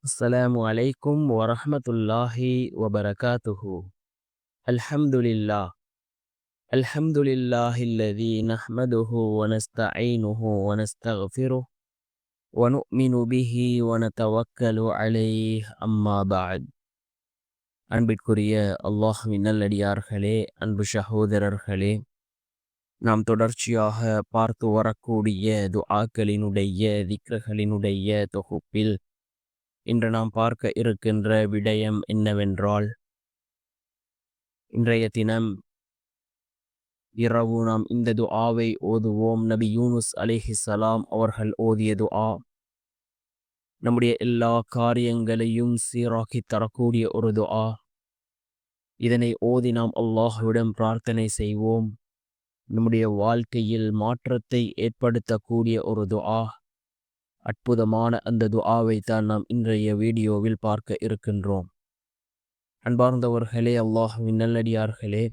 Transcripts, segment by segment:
السلام عليكم ورحمة الله وبركاته. الحمد لله. الحمد لله الذي نحمده ونستعينه ونستغفره ونؤمن به ونتوكل عليه أما بعد. அன்பிற்குரிய அல்லாஹ்வின் நல்லடியார்களே, அன்பு சகோதரர்களே, நாம் தொடர்ச்சியாக பார்த்து வரக்கூடிய துஆக்களினுடைய திக்ருகளினுடைய தொகுப்பில் இன்று நாம் பார்க்க இருக்கின்ற விடயம் என்னவென்றால், இன்றைய தினம் இரவு நாம் இந்த துஆவை ஓதுவோம். நபி யூனுஸ் அலைஹிஸ்ஸலாம் அவர்கள் ஓதிய துஆ நம்முடைய எல்லா காரியங்களையும் சீராக்கி தரக்கூடிய ஒரு துஆ. இதனை ஓதி நாம் அல்லாஹ்விடம் பிரார்த்தனை செய்வோம். நம்முடைய வாழ்க்கையில் மாற்றத்தை ஏற்படுத்தக்கூடிய ஒரு துஆ. அற்புதமான அந்த துஆவை தான் நாம் இன்றைய வீடியோவில் பார்க்க இருக்கின்றோம். அன்பார்ந்தவர்களே, அல்லாஹ்வின் நல்லடியார்களே,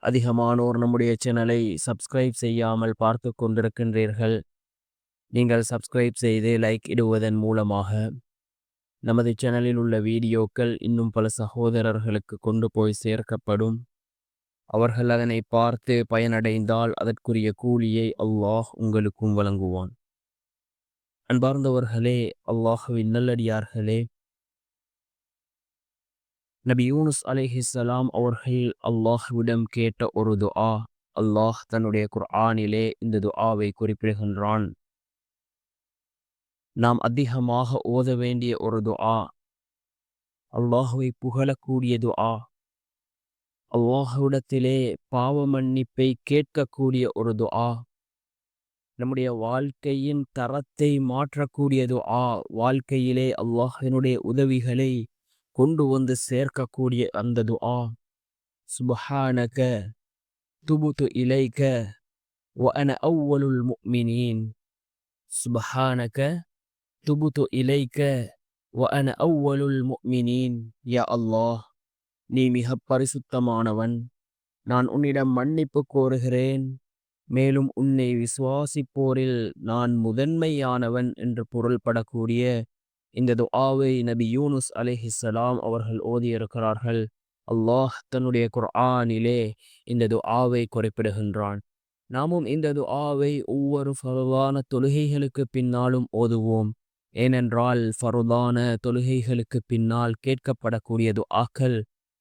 அதிகமானோர் நம்முடைய சேனலை சப்ஸ்கிரைப் செய்யாமல் பார்த்து கொண்டிருக்கின்றீர்கள். நீங்கள் சப்ஸ்கிரைப் செய்து லைக் இடுவதன் மூலமாக நமது சேனலில் உள்ள வீடியோக்கள் இன்னும் பல சகோதரர்களுக்கு கொண்டு போய் சேர்க்கப்படும். அவர்கள் அதனை பார்த்து பயனடைந்தால் அதற்குரிய கூலியை அல்லாஹ் உங்களுக்கும் வழங்குவான். அன்பார்ந்தவர்களே, அல்லாஹ்வின் நல்லடியார்களே, நபி யூனுஸ் அலைஹிஸ்ஸலாம் அவர்கள் அல்லாஹ்விடம் கேட்ட ஒரு துஆ. அல்லாஹ் தன்னுடைய குர்ஆனிலே இந்த துஆவை குறிப்பிடுகின்றான். நாம் அதிகமாக ஓத வேண்டிய ஒரு துஆ, அல்லாஹ்வை புகழக்கூடிய துஆ, அல்லாஹ்விடத்திலே பாவ மன்னிப்பை கேட்கக்கூடிய ஒரு துஆ, நம்முடைய வாழ்க்கையின் தரத்தை மாற்றக்கூடிய துஆ, வாழ்க்கையிலே அல்லாஹ்வினுடைய உதவிகளை கொண்டு வந்து சேர்க்கக்கூடிய அந்த துஆ. சுப்ஹானக துபுது இலைக வ அன அவ்வலுல் முஃமினீன். சுப்ஹானக துபுது இலைக வ அன அவ்வலுல் முஃமினீன். யா அல்லாஹ், நீ மிக பரிசுத்தமானவன். நான் உன்னிடம் மன்னிப்பு கோருகிறேன். மேலும் உன்னை விசுவாசிப்போரில் நான் முதன்மையானவன் என்று பொருள்படக்கூடிய இந்த துஆவை நபி யூனுஸ் அலைஹிஸ்ஸலாம் அவர்கள் ஓதியிருக்கிறார்கள். அல்லாஹ் தன்னுடைய குர்ஆனிலே இந்த துஆவை குறிப்பிடுகின்றான். நாமும் இந்த துஆவை ஒவ்வொரு ஃபர்தான தொழுகைகளுக்கு பின்னாலும் ஓதுவோம். ஏனென்றால் ஃபர்தான தொழுகைகளுக்கு பின்னால் கேட்கப்படக்கூடிய துஆக்கள்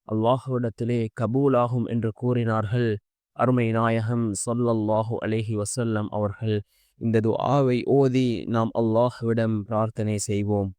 அல்லாஹ்விடத்திலே கபூலாகும் என்று கூறினார்கள் அருமை நாயகம் ஸல்லல்லாஹு அலைஹி வஸல்லம் அவர்கள். இந்த துஆவை ஓதி நாம் அல்லாஹ்விடம் பிரார்த்தனை செய்வோம்.